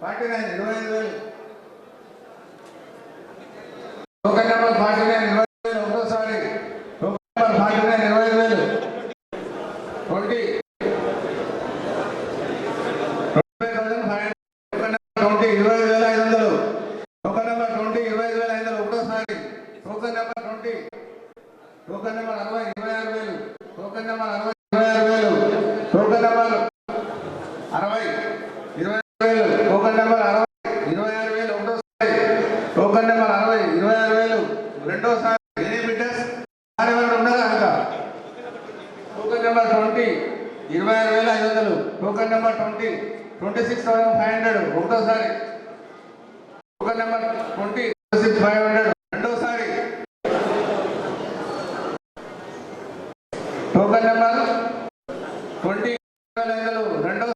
49 25,000 token number 49 25,000 ఒకటోసారి token number 49 25,000 20 25,500 token number 20 25,500 ఒకటోసారి token number 20 token number 60 26,000 token number 60 26,000 token number 60 26,000 token number 60 26,000 ఒకటోసారి token number 60 26,000 రెండోసారి any bidders sir ఎవరు ఉన్నారా అంట టోకెన్ నెంబర్ 20 26,500 టోకెన్ నెంబర్ 20 26,500 ఒకటోసారి token number 20 26,500 రెండోసారి టోకెన్ నెంబర్ 20 27,500 రెండోసారి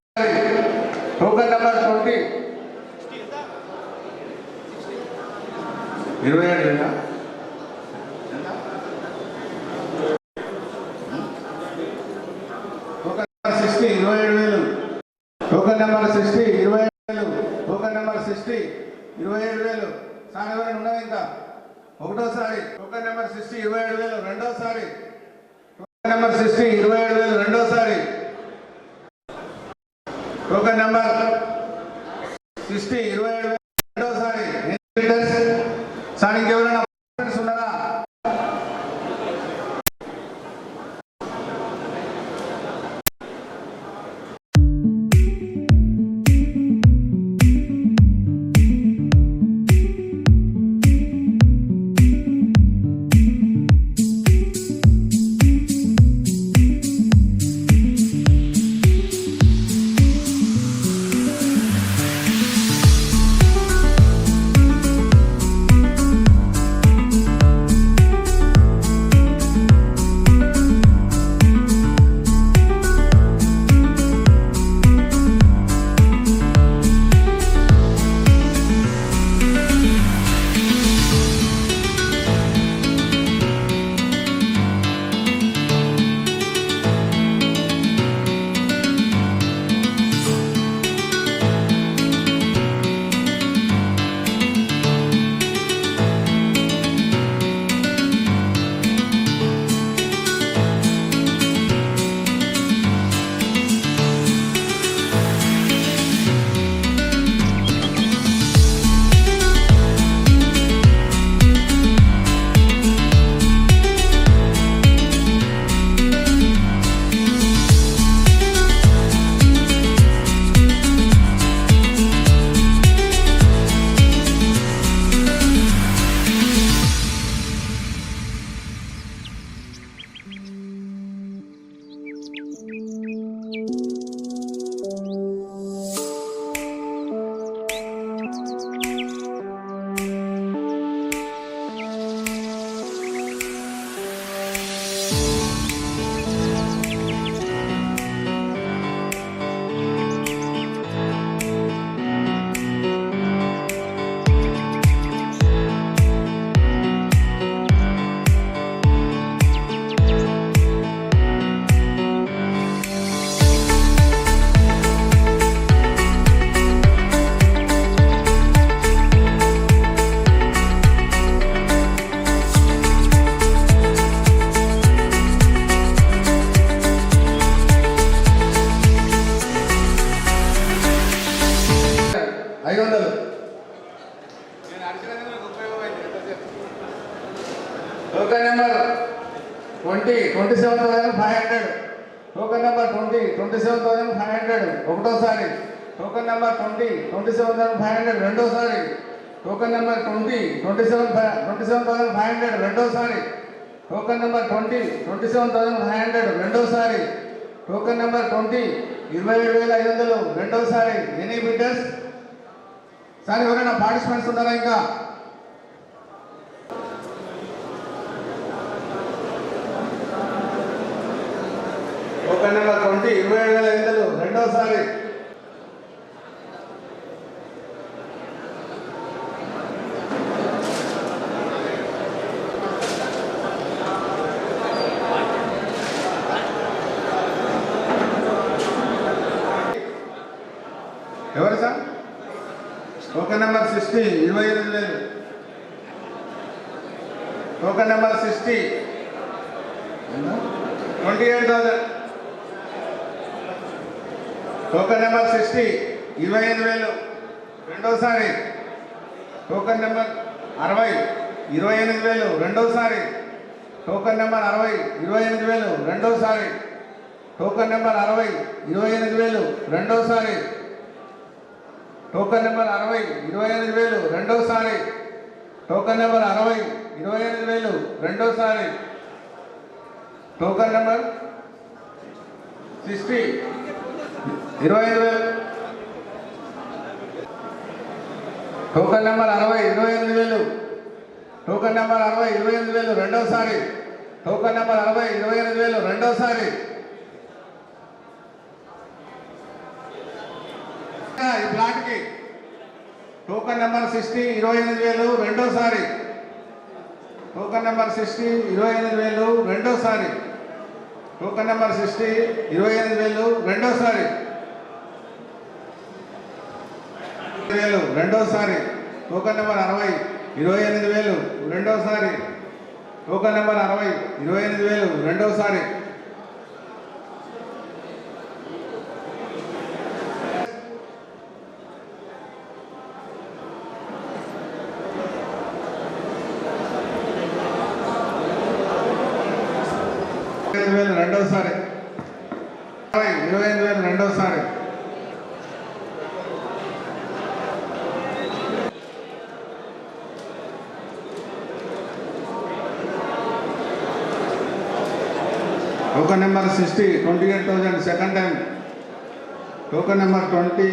token number 20 27,000 token number 60 27,000 token number 60 27,000 sir ఎవరైనా ఉన్నది ఇంకా ఒకటోసారి టోకెన్ నెంబర్ 60 27,000 రెండోసారి టోకెన్ నెంబర్ 60 27,000 రెండోసారి టోకెన్ నెంబర్ 60 27,000 రెండోసారి సార్ ఇంకెవరైనా ఉన్నారా టోకెన్ నెంబర్ 20 27,500 టోకెన్ నెంబర్ 20 27,500 ఒకటోసారి టోకెన్ నెంబర్ 20 27,500 రెండోసారి టోకెన్ నెంబర్ 20 27,500 రెండోసారి టోకెన్ నెంబర్ 20 27,500 రెండోసారి టోకెన్ నెంబర్ 20 27,500 రెండోసారి ఎనీ బిడ్డర్స్ సార్ ఎవరైనా పార్టిసిపెంట్స్ ఉన్నారా ఇంకా టోకెన్ నెంబర్ 20 27,500 రెండోసారి ఎవరు sir token number 60 28,000. Token number 60 28,000. Token number 60 25,000. రెండోసారి టోకన్ నెంబర్ 60 28,000. రెండోసారి టోకన్ నెంబర్ 60 28,000. రెండోసారి టోకన్ నెంబర్ 60 28,000. రెండోసారి టోకన్ నెంబర్ 60 28,000. రెండోసారి టోకన్ నెంబర్ 60 28,000. రెండోసారి token number 60 25,000. Token number 60 28,000. Token number 60 28,000. రెండోసారి టోకన్ నెంబర్ 60 28,000. రెండోసారి ఈ ప్లాట్కి టోకన్ నెంబర్ 60 28,000. రెండోసారి టోకన్ నెంబర్ 60 28,000. రెండోసారి టోకన్ నెంబర్ 60 28,000. రెండోసారి రెండోసారి టోకన్ నెంబర్ 60 28,000. రెండోసారి టోకన్ నెంబర్ 60 28,000. రెండోసారి రెండోసారి 25,000. రెండోసారి token number 60 28,000. Second time token number 60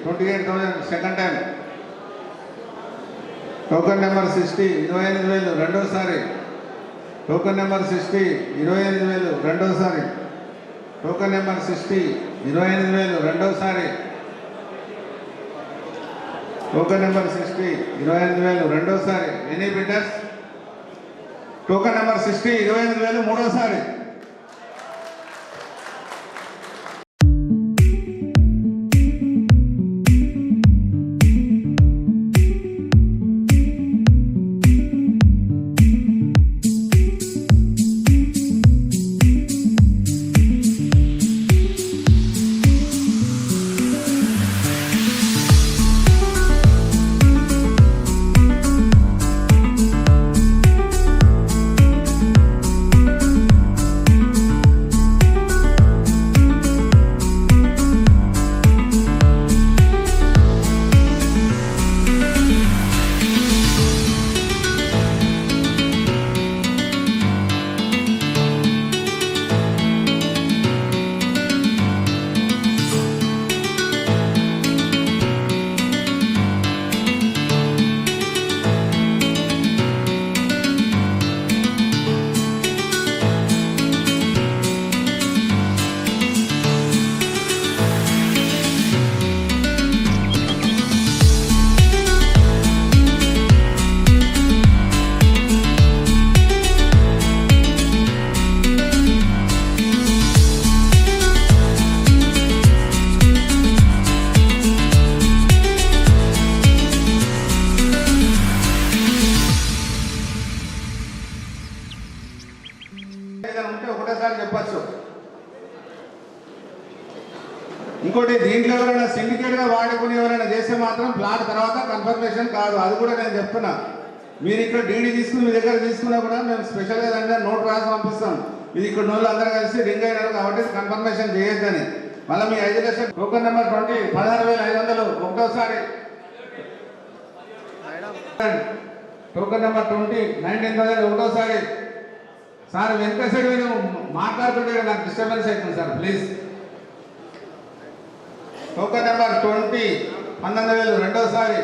28,000. Second time token number 60 28,000. రెండోసారి టోకన్ నెంబర్ 60 28,000. రెండోసారి టోకన్ నెంబర్ 60 28,000. రెండోసారి టోకన్ నెంబర్ 60 28,000. రెండోసారి ఎనీ బిడ్డర్స్ టోకన్ నెంబర్ 60 28,000. మూడోసారి చెప్పచ్చు. ఇంకోటి దీంట్లో ఎవరైనా సిండికేట్గా వాడుకుని ఎవరైనా చేస్తే మాత్రం ప్లాట్ తర్వాత కన్ఫర్మేషన్ కాదు. అది కూడా నేను చెప్తున్నా. మీరు ఇక్కడ డీడీ తీసుకుని మీ దగ్గర తీసుకున్నా కూడా మేము స్పెషల్గా దాని నోట్ రాసి పంపిస్తాం. ఇది ఇక్కడ నోళ్ళు అందరూ కలిసి రింగ్ అయినారు కాబట్టి కన్ఫర్మేషన్ చేయొద్దని. మళ్ళీ మీ 5 లక్షలు టోకన్ నెంబర్ 20 16,500. ఒకటోసారి టోకన్ నెంబర్ 20 19,000. ఒకటోసారి సార్ వెనక సైడ్ మీద మాట్లాడుతుంటే నాకు డిస్టర్బెన్స్ అవుతుంది సార్ ప్లీజ్. Token number 20 19,000. రెండోసారి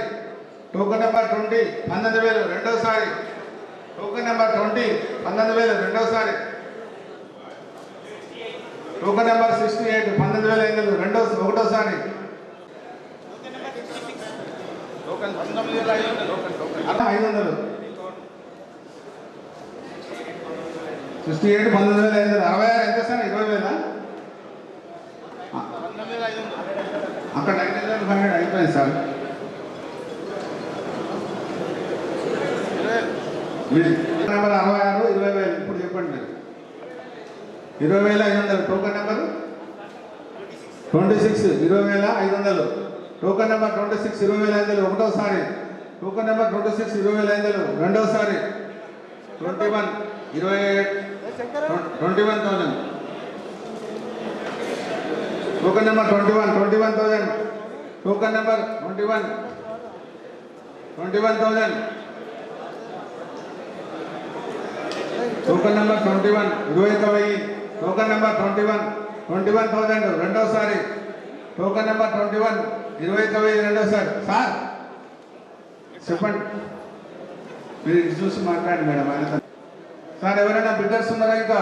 టోకన్ నెంబర్ 20 19,000. రెండోసారి టోకన్ నెంబర్ 20 19,000. రెండోసారి టోకన్ నెంబర్ 68 19,500. ఒకటోసారి టోకన్ 19,500. 68 19,500. 66 ఎంత సార్? 20,000. అక్కడ 19,500 అయిపోయింది సార్. నెంబర్ 66 20,000 ఇప్పుడు చెప్పండి మీరు 20,500 టోకెన్ నెంబర్ 26 20,500 టోకెన్ నెంబర్ 26 20,500 ఒకటోసారి టోకెన్ నెంబర్ 26 20,500 రెండోసారి 21,000 token number 21,000 token number 21,000 token number 21 21,000 token number 21,000 రెండోసారి టోకెన్ నెంబర్ 21 21,000 రెండోసారి సార్ చెప్పండి మీరు ఇది చూసి మాట్లాడండి మేడం ఆయన సార్ ఎవరైనా బిడ్డర్స్ ఉన్నారా ఇంకా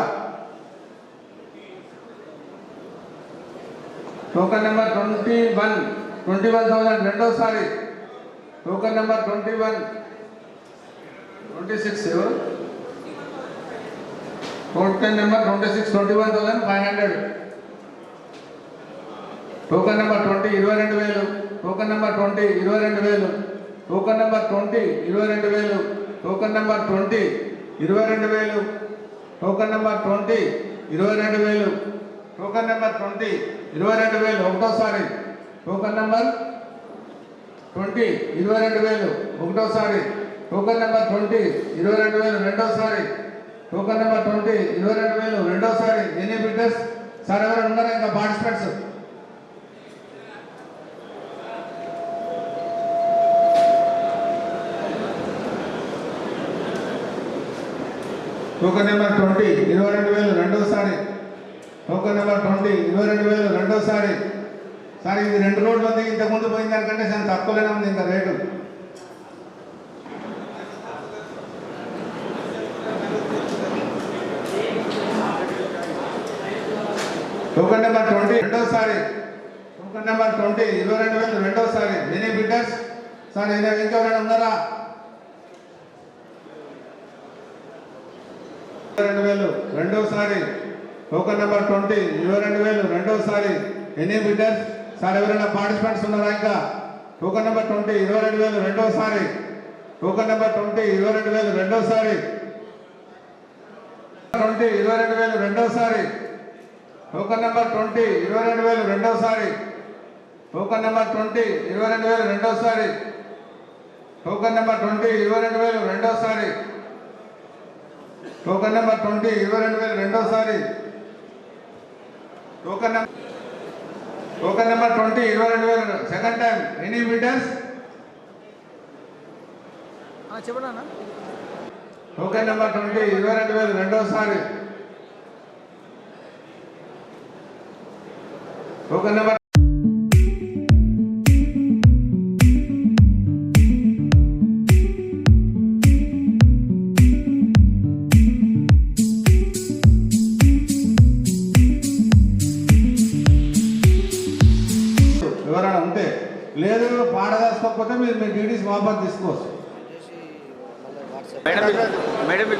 టోకెన్ నెంబర్ 21,000 రెండోసారి టోకెన్ నెంబర్ 26 ఎవరు token number 26 21,500 token number 20 22,000 token number 20 22,000 token number 20 22,000 token number 20 22,000 token number 20 22,000 token number 20 22,000 ఒకటోసారి టోకెన్ నెంబర్ 20 22,000 ఒకటోసారి టోకెన్ నెంబర్ 20 22,000 రెండోసారి టోకెన్ నెంబర్ 20 22,000 రెండోసారి ఎనీ బిడ్డర్స్ సార్ ఎవరైనా ఉన్నారా ఇంకా పార్టిసిపెంట్స్ టోకెన్ నెంబర్ 20 22,000 రెండోసారి టోకెన్ నెంబర్ 20 22,000 రెండోసారి సార్ ఇది 2 రోడ్లు ఉంది ఇంతకుముందు పోయిన దానికంటే చాలా తక్కువగానే ఉంది ఇంకా రేటు టోకెన్ నెంబర్ 20 రెండోసారి టోకెన్ నెంబర్ 20 22,000 రెండోసారి ఎనీ బిడ్డర్స్ సార్ ఇంకెవరైనా ఉన్నారా 22,000 రెండోసారి టోకెన్ నెంబర్ 20 22,000 రెండోసారి ఎనీ బిడ్డర్స్ సార్ ఎవరైనా పార్టిసిపెంట్స్ ఉన్నారా ఇంకా టోకెన్ నెంబర్ 20 22,000 రెండోసారి టోకెన్ నెంబర్ 20 22,000 రెండోసారి 20 22,000 రెండోసారి టోకెన్ నెంబర్ 20 22,000 రెండోసారి టోకెన్ నెంబర్ 20 22,000 రెండోసారి టోకెన్ నెంబర్ 20 22,000 రెండోసారి టోకెన్ నెంబర్ 20 22,000 రెండోసారి token number 20 22,000 second time any bidders చెప్పండి అన్న టోకెన్ నెంబర్ 20 22,000 రెండోసారి టోకెన్ నెంబర్ ఎవరైనా ఉంటే లేదు పాడదాసుకోకపోతే మీరు మీ డీడీస్ వాపస్ తీసుకోవచ్చు మేడం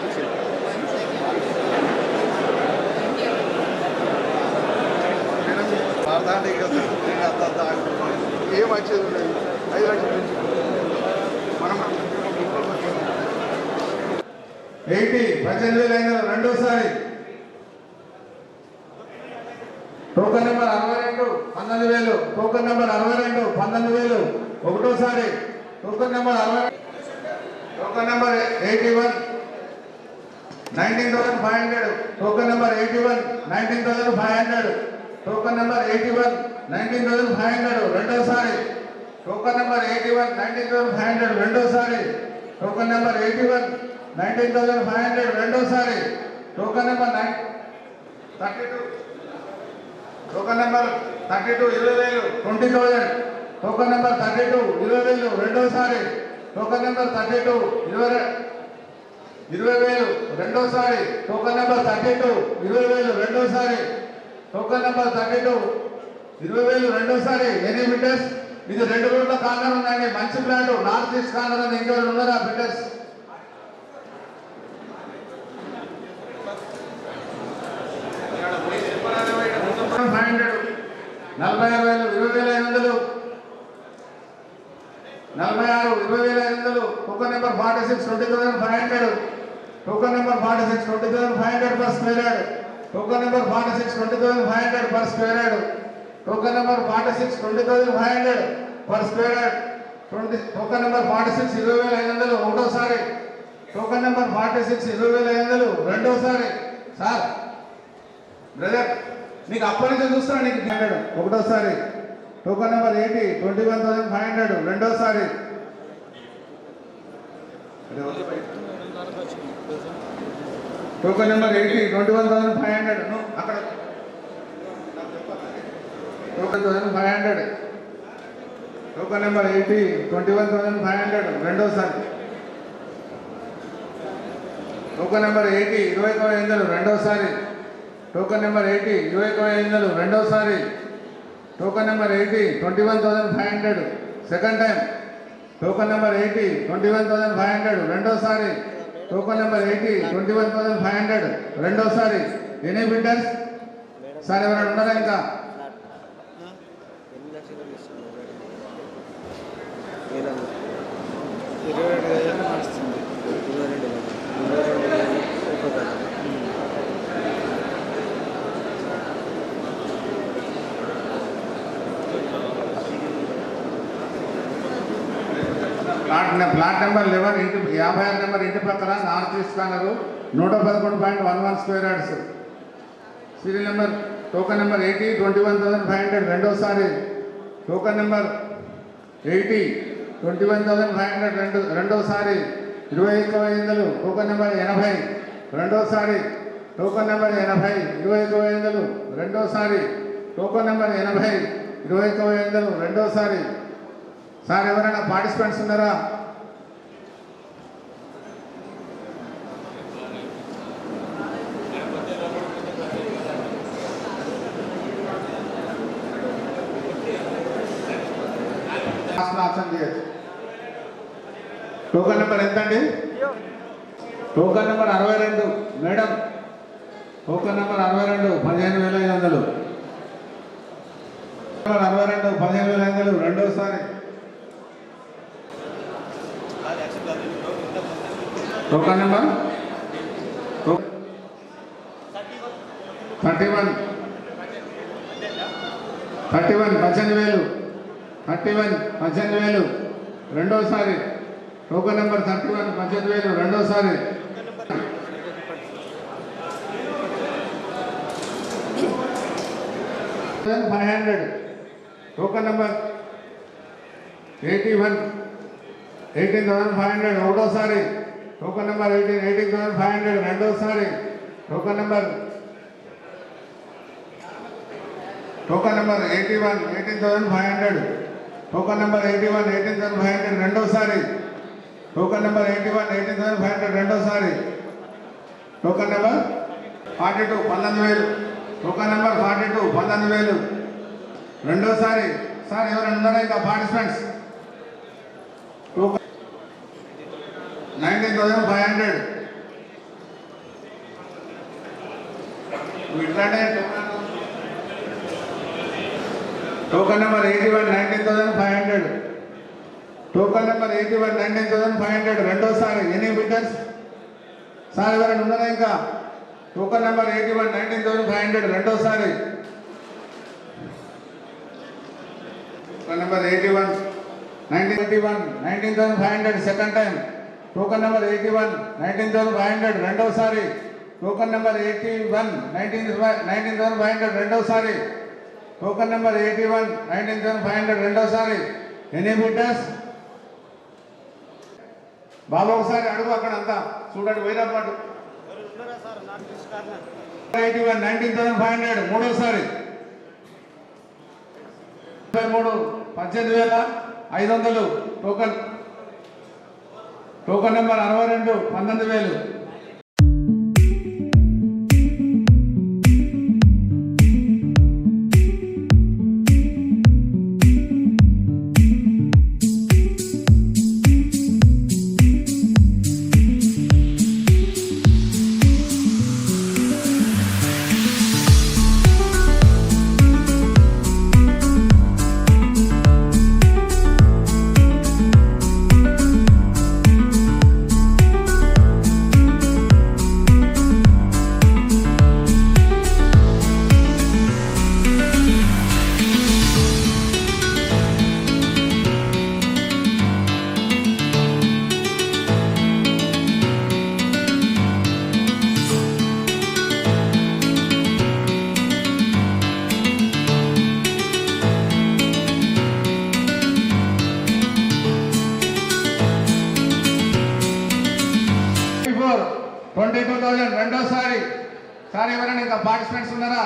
ఏం వచ్చేది 5 లక్షల నుంచి మనం 18,000 రెండోసారి టోకెన్ నెంబర్ 62 19,000 టోకెన్ నెంబర్ 62 19,000 ఒకటోసారి token number 60 token number 81 19,500 token number 81 19,500 token number 81 19,500 రెండోసారి టోకెన్ నెంబర్ 81 19,500 రెండోసారి టోకెన్ నెంబర్ 81 19,500 రెండోసారి token number 32 token number 32 20,000 20,000 token number 32 20,000 రెండోసారి టోకెన్ నెంబర్ 32 20,000 రెండోసారి టోకెన్ నెంబర్ 32 20,000 రెండోసారి టోకెన్ నెంబర్ 32 20,000 రెండోసారి ఎనీ బిడ్డర్స్ ఇది 2 రోడ్ల కార్నర్ ఉందండి మంచి ప్లాట్ నార్త్ ఈస్ట్ కార్నర్ అని ఇంకెవరు ఉన్నారా బిడ్డర్స్ నలభై 20,500 46 20,500 token number 46 20,500 Token number 46, 20,500 per square yard. Token number 46, 20,500 per square yard. Token number 46, 20,500 per square yard. Token number 46, 20,500 ఒకటోసారి. Token number 46, 20,500 రెండోసారి. సార్ బ్రదర్ నీకు అప్పటి నుంచి చూస్తున్నా నీకు ఒకటోసారి. టోకన్ నెంబర్ 80, 21,500 రెండోసారి. టోకన్ నెంబర్ 80, 21,500 అక్కడ 21,500. టోకన్ నెంబర్ 80, 21,500 రెండోసారి. టోకన్ నెంబర్ 80, 20,500 రెండోసారి. టోకన్ నెంబర్ 80, 20,500 రెండోసారి. Token number 80, 21,500 second time. Token number 80, 21,500 రెండోసారి. టోకన్ నెంబర్ 80, 21,500 రెండోసారి. ఎనీ బిడ్డర్స్ సార్ ఎవరైనా ఉన్నారా ఇంకా? ప్లాట్ నెంబర్ 11 ఇంటి 56 నెంబర్ ఇంటి పక్కన north east corner 111.11 square yards. Serial number token number 80, 21,500 రెండోసారి. టోకన్ నెంబర్ 80, 21,500 రెండోసారి. 21,500. టోకన్ నెంబర్ 80 రెండోసారి. టోకన్ నెంబర్ 80, 21,500 రెండోసారి. టోకన్ నెంబర్ 80, 21,500 రెండోసారి. సార్ ఎవరైనా పార్టిసిపెంట్స్ ఉన్నారా? ఆప్షన్ చేయొచ్చు. టోకన్ నెంబర్ ఎంత అండి? Token number 62 madam. Token number 62, 15,500. 62, 15,500 రెండోసారి. Token number 31, 18,000. 18,000 రెండోసారి. టోకన్ నెంబర్ 31, 18,000 రెండోసారి. టోకన్ నెంబర్ 81, 18,500 ఒకటోసారి. టోకన్ నెంబర్ 18, 18,500 రెండోసారి. Token number 81, 18,500. టోకన్ నెంబర్ 81, 18,500 రెండోసారి. టోకన్ నెంబర్ 81, 18,500 రెండోసారి. Token number 42, 19,000. టోకన్ నెంబర్ 42, 19,000 రెండోసారి. సార్ ఎవరైనా ఉన్నారా ఇంకా పార్టిసిపెంట్స్? 19,500. ఇట్లాంటే టోకన్ నెంబర్ 81, 19,500. టోకన్ నెంబర్ 81, 19,500 రెండోసారి. ఎనీ బిడ్డర్స్ సార్ ఎవరైనా ఉన్నారా ఇంకా? టోకన్ నెంబర్ 81, 19,500 రెండోసారి. Token number 81, 19,500 second time. Token number 81, 19,500 రెండోసారి. టోకన్ నెంబర్ 81, 19,500 రెండోసారి. టోకన్ నెంబర్ 81, 19,500 రెండోసారి. ఎనీ బిడ్డర్స్ బాబు ఒకసారి అడుగు అక్కడ అంతా చూడండి. పోయిన పాటు 81, 19,500 మూడోసారి. 23, 18,500 టోకన్. Token number 62, 19,000. ఎవరైనా ఇంకా పార్టిసిపెంట్స్ ఉన్నారా?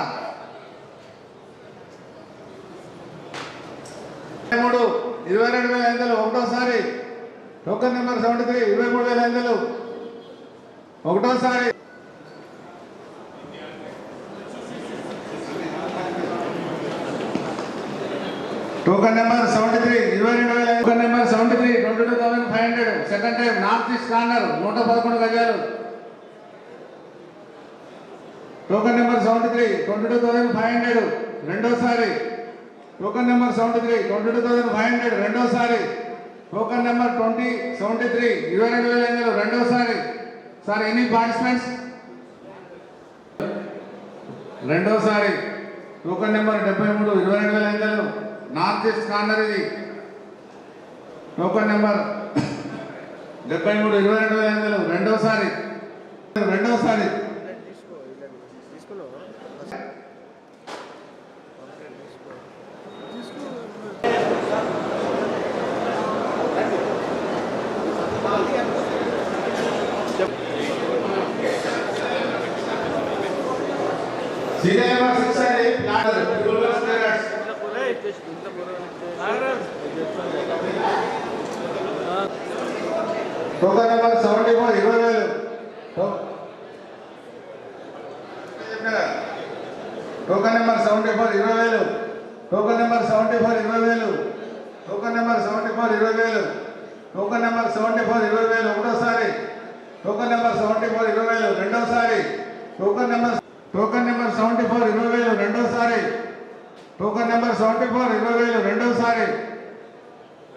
22,500 ఒకటోసారి. టోకన్ నెంబర్ 73 23,500 ఒకటోసారి. Token number 73 22,500. Token number 73 22,500 second time north east corner 111 గజాలు. టోకన్ నెంబర్ 73 22,500 రెండోసారి. టోకన్ నెంబర్ 73 22,500 రెండోసారి. టోకన్ నెంబర్ 73 22,500 రెండోసారి. Sir any participants? రెండోసారి. Token number 73 22,500 north east corner ఇది. టోకన్ నెంబర్ 73 22,500 రెండోసారి. రెండోసారి. సీరియల్ నెంబర్ 6 అండి. Planner token number 74 20,000. Token number 74 20,000. Token number 74 20,000. Token number 74 20,000. Token number 74 20,000 ఒకటోసారి. టోకన్ నెంబర్ 74 20,000 రెండోసారి. టోకన్ నెంబర్ 74 20,000 రెండోసారి. టోకన్ నెంబర్ 74 20,000 రెండోసారి.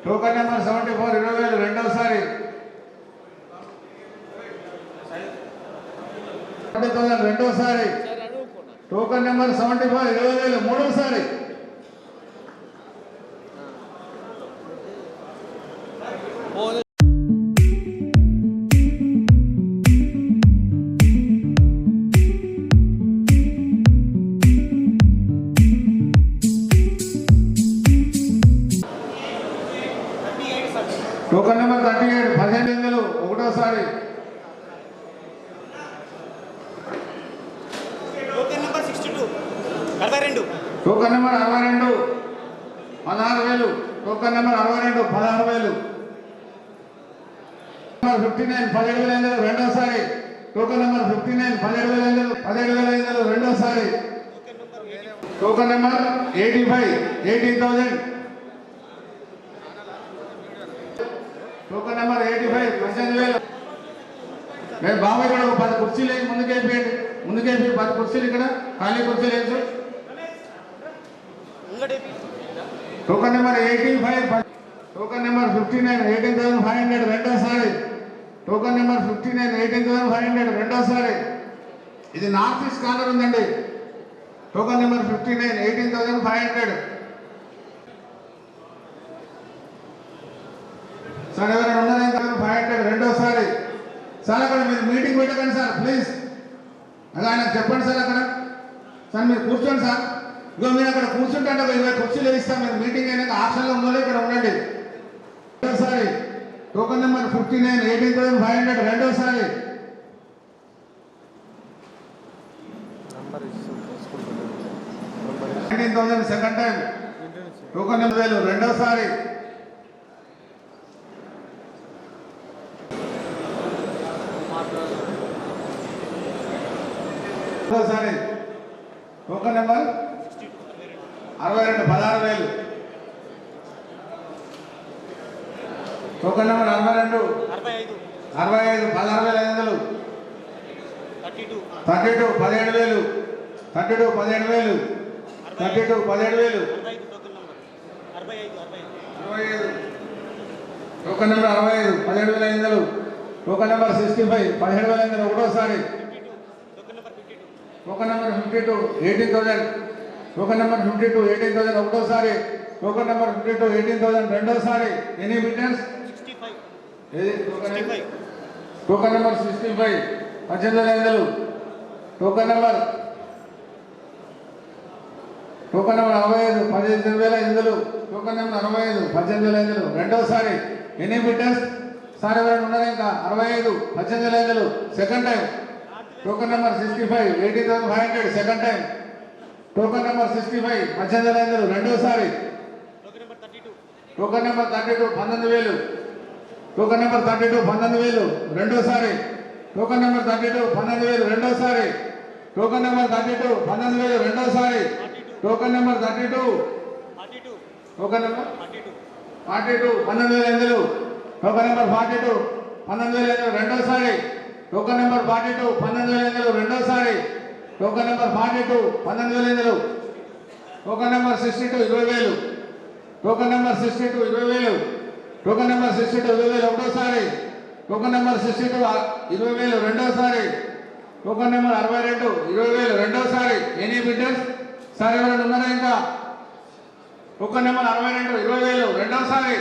టోకన్ నెంబర్ 74 20,000 రెండోసారి. 20,000 రెండోసారి. టోకన్ నెంబర్ 74 20,000 మూడోసారి. టోకన్ నెంబర్ 38 15,000 ఒకటోసారి. Token number 62 62. Token number 62 16,000. Token number 62 16,000. 59 17,500 రెండోసారి. టోకన్ నెంబర్ 59 17,500 రెండోసారి. Token number 85 18,000. Token number 85 18,000. నేను బాబు ఇక్కడ ఒక 10 కుర్చీలు వేసి ముందుకైపోయండి. 10 కుర్చీలు ఇక్కడ ఖాళీ కుర్చీలు వేసి. Token number 85. టోకన్ నెంబర్ 59 18,500 రెండోసారి. టోకన్ నెంబర్ 59 18,500 రెండోసారి. ఇది నార్త్ ఈస్ట్ కార్నర్ ఉందండి. Token number 59 18,500. సార్ ఎవరైనా ఉన్నారా? 500 రెండోసారి. సార్ అక్కడ మీరు మీటింగ్ పెట్టకండి సార్ ప్లీజ్. అలా ఆయనకు చెప్పండి సార్ అక్కడ. సార్ మీరు కూర్చోండి సార్. ఇగో మీరు అక్కడ కూర్చుంటే అంటే 20 కుర్చీలు వేయిస్తాం. మీరు మీటింగ్ అయినాక ఆప్షన్లో ఉందో ఇక్కడ ఉండండి. రెండోసారి. టోకన్ నెంబర్ 59 18,500 రెండోసారి. Second time. టోకన్ నెంబర్ 1000 రెండోసారి. రెండోసారి. Token number 62 16,000. Token number 62 65 16,500. 32 17,000. 32 17,000. 32 17,000. 65. Token number 65 17,500. Token number 65 17,500 ఒకటోసారి. Token number 52 18,000. టోకన్ నెంబర్ 52 18,000 ఒకటోసారి. టోకన్ నెంబర్ 52 18,000 రెండోసారి. ఎనీ బిట్నెస్ 65. ఏది token number 65 18,500. Token number 65 18,500. Token number 65 18,500 రెండోసారి. ఎనీ బిట్నెస్ సార్ ఎవరైనా ఉన్నారా? ఇంకా 65 18,500 second time. Token number 65 18,500 second time. Token number 65 18,500 రెండోసారి. Token number 32 19,000. Token number 32 19,000 రెండోసారి. టోకన్ నెంబర్ 32 19,000 రెండోసారి. టోకన్ నెంబర్ 32 19,000 రెండోసారి. Token number 32 token number 42 19,500. Token number 42 19,500 రెండోసారి. టోకన్ నెంబర్ 42 19,500 రెండోసారి. Token number 42 19,500. Token number 62 20,000. Token number 62 20,000. Token number 62 20,000 ఒకటోసారి. Token number 62 20,000 రెండోసారి. Token number 62 20,000 రెండోసారి. Any bidders sir ఎవరైనా ఉన్నారా ఇంకా? టోకన్ నెంబర్ 62 20,000 రెండోసారి.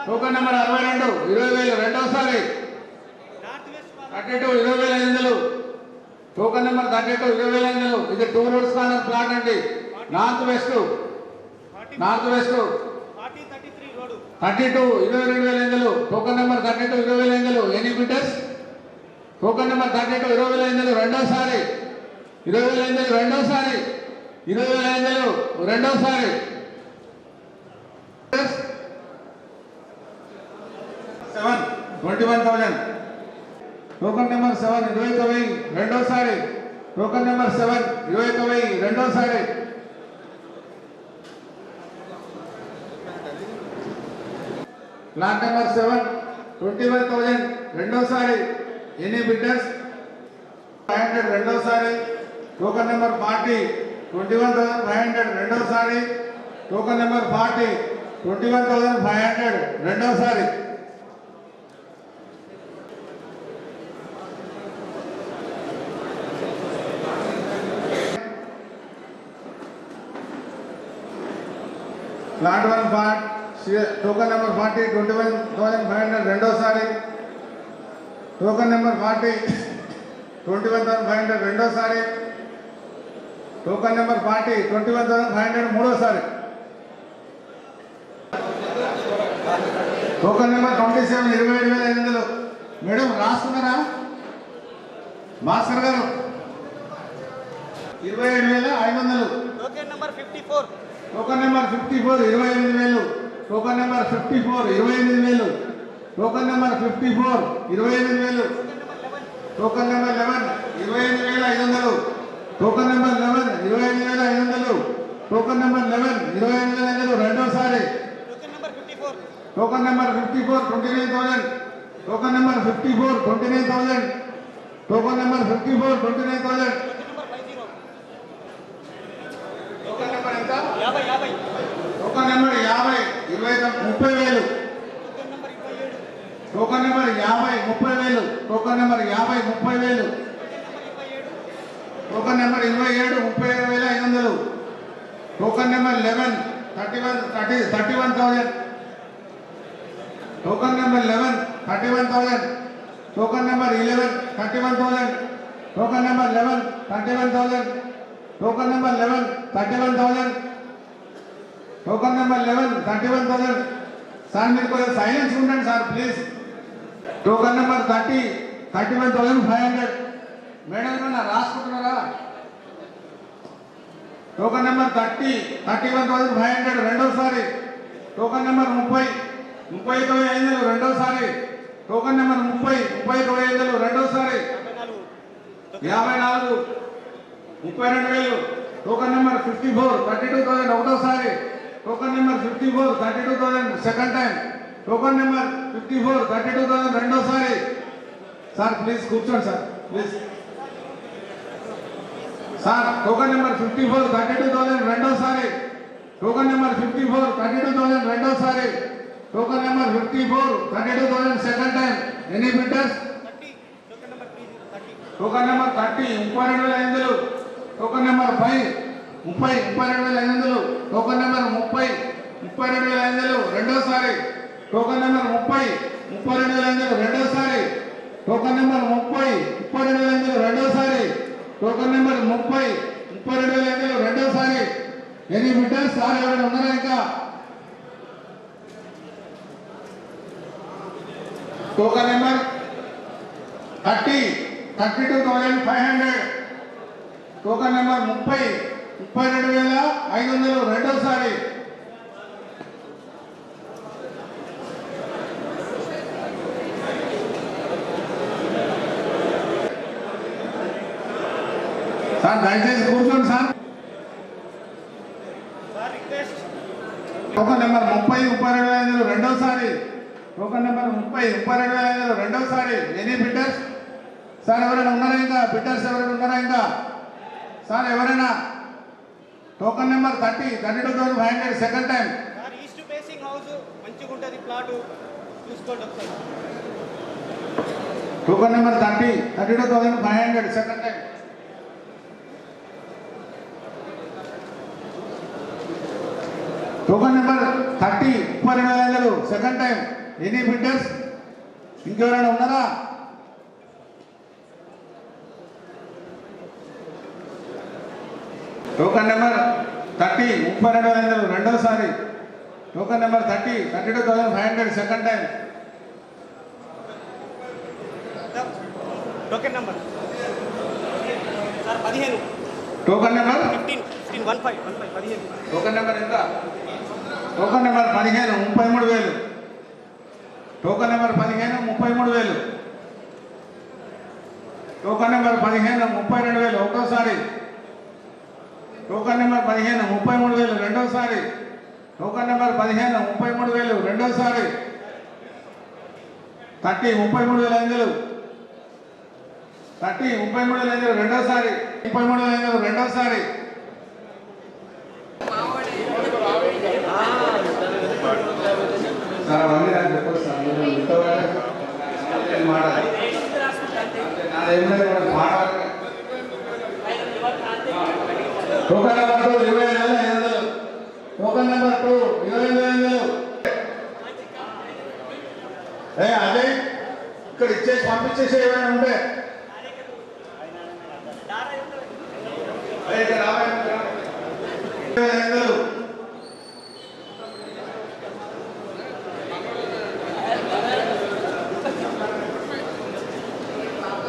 టోకన్ నెంబర్ 62 20,000 రెండోసారి. 32 20,500. Token number 32 20,500. ఇది 2 రోడ్స్ కార్నర్ ప్లాట్ అండి. North west 32 22,500. Token number 32 20,500. Any bidders? Token number 32 20,500 రెండోసారి. 20,500 రెండోసారి. 20,500 రెండోసారి. 7 21,000. టోకన్ నెంబర్ 7 21,000 రెండోసారి. టోకన్ నెంబర్ 7 21,000 రెండోసారి. ప్లాట్ నెంబర్ 7 21,000 రెండోసారి. Any bidders? 500 రెండోసారి. టోకన్ నెంబర్ 40 21,500 రెండోసారి. టోకన్ నెంబర్ 40 21,500 రెండోసారి. ప్లాట్ 1 ప్లాట్ టోకన్ నెంబర్ 40 21,500 రెండోసారి. టోకన్ నెంబర్ 40 21,500 రెండోసారి. టోకన్ నెంబర్ 40 21,500 మూడోసారి. Token number 27 27,500. మేడం రాస్తున్నారా భాస్కర్ గారు? 27,500. Token number 54 token number 54 28,000. Token number 54 28,000. Token number 54 28,000. Token number 11 28,500. Token number 11 28,500. Token number 11 28,500 రెండోసారి. Token number 54 token number 54 29,000. Token number 54 29,000. Token number 54 29,000. Token number ఎంత? 50 token number 50 30,000. Token number 50 30,000. Token number 50 30,000. Token number 27 37,500. Token number 11 31,000. Token number 11 31,000. Token number 11 31,000. Token number 11 31,000. Token number 11 31,000. Token number 11 31,000. Sir మీరు కొంచెం silence ఉండండి sir please. Token number 30 31,500. Madam ఏమన్నా రాసుకుంటున్నారా? Token number 30 31,500 రెండోసారి. Token number 30 31,500 రెండోసారి. Token number 30 31,500 రెండోసారి. 54 32,000. Token number 54 32,000 ఒకటోసారి. Token number 54 32,000 second time. Token number 54 32,000 రెండోసారి. Sir please కూర్చోండి sir please. Sir token number 54 32,000 రెండోసారి. టోకన్ నెంబర్ 54 32,000 రెండోసారి. Token number 54 32,000 second time. Any bidders? Token number 30 32,500. Token number 5 32,500. Token number 32,500 రెండోసారి. Token number 32,500 రెండోసారి. Token number 32,500 రెండోసారి. Token number 32,500 రెండోసారి. Any bidders? Sir ఎవరైనా ఉన్నారా ఇంకా? Token number 30 32,500. టోకన్ నెంబర్ 32,500 రెండోసారి. సార్ దయచేసి కూర్చోండి sir. Sir request. Token number 32,500 రెండోసారి. టోకన్ నెంబర్ 32,500 రెండోసారి. Any bidders? సార్ ఎవరైనా ఉన్నారా ఇంకా? బిడ్డర్స్ ఎవరైనా ఉన్నారా ఇంకా? సార్ ఎవరైనా? Token number 32,500 second time. Sir east facing house మంచిగా ఉంటుంది ప్లాట్ చూసుకోండి ఒకసారి. Token number 32,500 second time. Token number 32,500 second time. Any bidders? ఇంకెవరైనా ఉన్నారా? టోకన్ నెంబర్ 32,500 రెండోసారి. Token number 32,500 second time. Token number sir 15. Token number 15 15 token number ఎంత? Token number 15 33,000. Token number 15 33,000. Token number 15 32,000 ఒకటోసారి. Token number 15 33,000 రెండోసారి. Token number 15 33,000 రెండోసారి. 33,500 33,500 రెండోసారి. 33,500 రెండోసారి. Sir అవన్నీ నాకు చెప్పదు సార్. మీరు ఇంతవరకు మాట్లాడాలి. Token number 2 25,500. Token number 2 25,500. అదే ఇక్కడ ఇచ్చేసి పంపించేసి ఏమైనా ఉంటే ఇక్కడ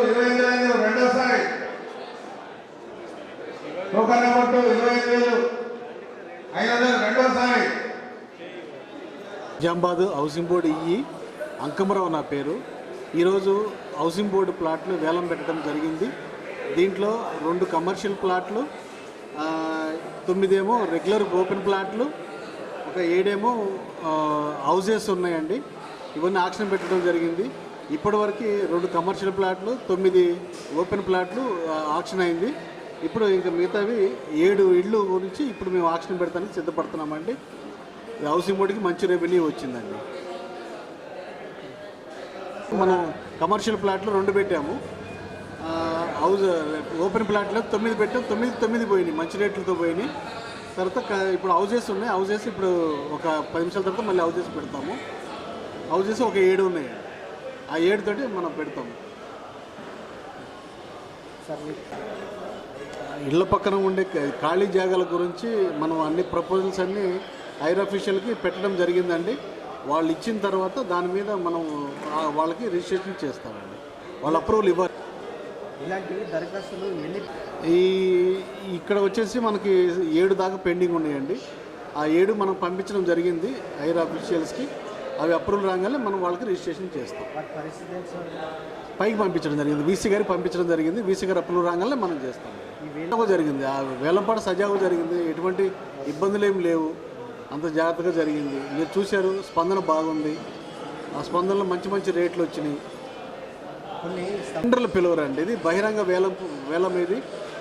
25,500. రెండోసారి. టోకన్ నెంబర్ 2 25,500 రెండోసారి. నిజామాబాద్ హౌసింగ్ బోర్డు అంకమరావు నా పేరు. ఈరోజు హౌసింగ్ బోర్డు ప్లాట్లు వేలం పెట్టడం జరిగింది. దీంట్లో 2 కమర్షియల్ ప్లాట్లు, 9 ఏమో రెగ్యులర్ ఓపెన్ ప్లాట్లు, ఒక 7 ఏమో హౌజెస్ ఉన్నాయండి. ఇవన్నీ ఆక్షన్ పెట్టడం జరిగింది. ఇప్పటివరకు 2 కమర్షియల్ ప్లాట్లు, 9 ఓపెన్ ప్లాట్లు ఆక్షన్ అయింది. ఇప్పుడు ఇంకా మిగతావి 7 ఇళ్ళు గురించి ఇప్పుడు మేము ఆక్షన్ పెడతానికి సిద్ధపడుతున్నామండి. హౌసింగ్ బోర్డుకి మంచి రెవెన్యూ వచ్చిందండి. మనం కమర్షియల్ ప్లాట్లు 2 పెట్టాము. హౌస్ ఓపెన్ ప్లాట్లో 9 పెట్టాం. 9 పోయినాయి, మంచి రేట్లతో పోయినాయి. తర్వాత ఇప్పుడు హౌజెస్ ఉన్నాయి. హౌజెస్ ఇప్పుడు ఒక 10 నిమిషాల తర్వాత మళ్ళీ హౌజెస్ పెడతాము. హౌజెస్ ఒక 7 ఉన్నాయి. ఆ 7 తోటి మనం పెడతాము. ఇళ్ళ పక్కన ఉండే ఖాళీ జాగాల గురించి మనం అన్ని ప్రపోజల్స్ అన్నీ హైర్ అఫీషియల్కి పెట్టడం జరిగిందండి. వాళ్ళు ఇచ్చిన తర్వాత దాని మీద మనం వాళ్ళకి రిజిస్ట్రేషన్ చేస్తామండి. వాళ్ళ అప్రూవల్ ఇవ్వాలి. ఇలాంటివి దరఖాస్తులు ఎన్ని? ఇక్కడ వచ్చేసి మనకి 7 దాకా పెండింగ్ ఉన్నాయండి. ఆ 7 మనం పంపించడం జరిగింది హైర్ అఫీషియల్స్కి. అవి అప్రూవల్ రాగానే మనం వాళ్ళకి రిజిస్ట్రేషన్ చేస్తాం. వాటి పరిస్థితి ఏంటి సార్? పైకి పంపించడం జరిగింది, వీసీ గారికి పంపించడం జరిగింది. వీసీ గారు అప్రూవల్ రాగానే మనం చేస్తాం. జరిగింది ఆ వేలంపాట సజావుగా జరిగింది. ఎటువంటి ఇబ్బందులు ఏమి లేవు. అంత జాగ్రత్తగా జరిగింది. మీరు చూశారు, స్పందన బాగుంది. ఆ స్పందనలో మంచి మంచి రేట్లు వచ్చినాయి. కొన్ని టెండర్లు పిలవరండి. ఇది బహిరంగ వేలం ఇది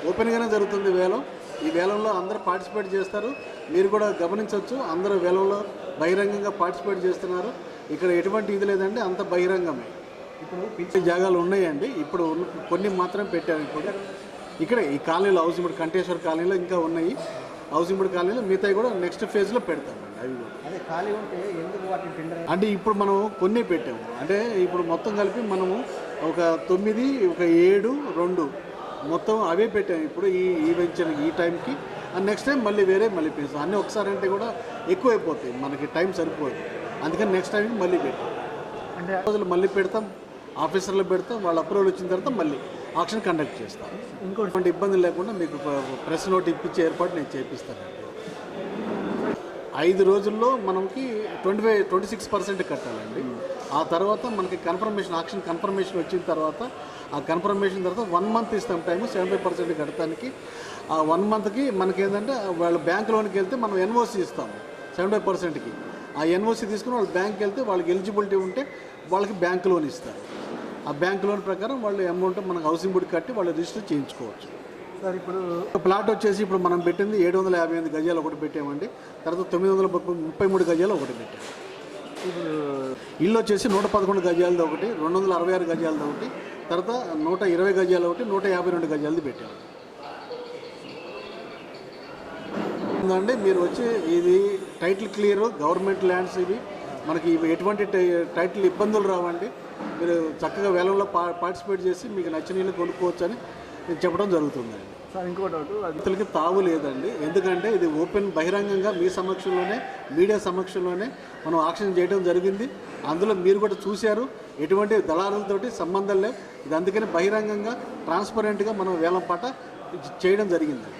ఓపెన్గానే జరుగుతుంది వేలం. ఈ వేలంలో అందరూ పార్టిసిపేట్ చేస్తారు. మీరు కూడా గమనించవచ్చు, అందరూ వేలంలో బహిరంగంగా పార్టిసిపేట్ చేస్తున్నారు. ఇక్కడ ఎటువంటి ఇది లేదండి, అంత బహిరంగమే. ఇప్పుడు పిలిచే జాగాలు ఉన్నాయండి. ఇప్పుడు కొన్ని మాత్రం పెట్టారు. ఇప్పుడు ఇక్కడ ఈ కాలనీలో హౌసింగ్ బోర్డు కంటేశ్వర కాలనీలో ఇంకా ఉన్నాయి. హౌసింగ్ బోర్డు కాలనీలో మిగతాయి కూడా నెక్స్ట్ ఫేజ్లో పెడతామండి. అవి కూడా అదే ఖాళీ ఉంటే ఎందుకు వాటిని టెండర్? అంటే ఇప్పుడు మనం కొన్ని పెట్టాము. అంటే ఇప్పుడు మొత్తం కలిపి మనము ఒక 9, ఒక 7, 2 మొత్తం అవే పెట్టాము. ఇప్పుడు ఈ వెంచర్ ఈ టైంకి నెక్స్ట్ టైం మళ్ళీ మళ్ళీ పెంచాం. అన్నీ ఒకసారి అంటే కూడా ఎక్కువైపోతాయి, మనకి టైం సరిపోదు. అందుకని నెక్స్ట్ టైంకి మళ్ళీ పెట్టాం. అంటే రోజులు మళ్ళీ పెడతాం, ఆఫీసర్లు పెడతాం. వాళ్ళ అప్రూవల్ వచ్చిన తర్వాత మళ్ళీ ఆక్షన్ కండక్ట్ చేస్తాం. ఇంకోటి ఎటువంటి ఇబ్బంది లేకుండా మీకు ప్రెస్ నోట్ ఇప్పించే ఏర్పాటు నేను చేపిస్తానండి. 5 రోజుల్లో మనకి 26% కట్టాలండి. ఆ తర్వాత మనకి కన్ఫర్మేషన్ ఆక్షన్ కన్ఫర్మేషన్ వచ్చిన తర్వాత ఆ కన్ఫర్మేషన్ తర్వాత 1 మంత్ ఇస్తాం టైము 75% కట్టడానికి. ఆ 1 మంత్కి మనకి ఏంటంటే వాళ్ళు బ్యాంక్ లోన్కి వెళ్తే మనం ఎన్ఓసి ఇస్తాము 75%కి. ఆ ఎన్ఓసి తీసుకుని వాళ్ళు బ్యాంక్కి వెళ్తే వాళ్ళకి ఎలిజిబిలిటీ ఉంటే వాళ్ళకి బ్యాంక్ లోన్ ఇస్తారు. ఆ బ్యాంక్ లోన్ ప్రకారం వాళ్ళు అమౌంట్ మనకు హౌసింగ్ బోర్డు కట్టి వాళ్ళు రిజిస్టర్ చేయించుకోవచ్చు. సార్ ఇప్పుడు ప్లాట్ వచ్చేసి ఇప్పుడు మనం పెట్టింది 758 గజాలు ఒకటి పెట్టామండి. తర్వాత 933 గజాలు ఒకటి పెట్టాము. ఇప్పుడు ఇల్లు వచ్చేసి 111 గజాలది ఒకటి, 266 గజాలది ఒకటి, తర్వాత 120 గజాలు ఒకటి, 152 గజాలది పెట్టాము. అండి మీరు వచ్చి ఇది టైటిల్ క్లియర్ గవర్నమెంట్ ల్యాండ్స్ ఇవి మనకి ఇవి ఎటువంటి టైటిల్ ఇబ్బందులు రావండి. మీరు చక్కగా వేలంలో పార్టిసిపేట్ చేసి మీకు నచ్చిన ఇల్లు కొనుక్కోవచ్చు అని నేను చెప్పడం జరుగుతుందండి. సార్ ఇంకో డౌట్ అది రైతులకి తావు లేదండి. ఎందుకంటే ఇది ఓపెన్ బహిరంగంగా మీ సమక్షంలోనే మీడియా సమక్షంలోనే మనం ఆక్షన్ చేయడం జరిగింది. అందులో మీరు కూడా చూశారు, ఎటువంటి దళారులతోటి సంబంధం లేవు. ఇది అందుకని బహిరంగంగా ట్రాన్స్పరెంట్గా మనం వేలం పాట చేయడం జరిగింది.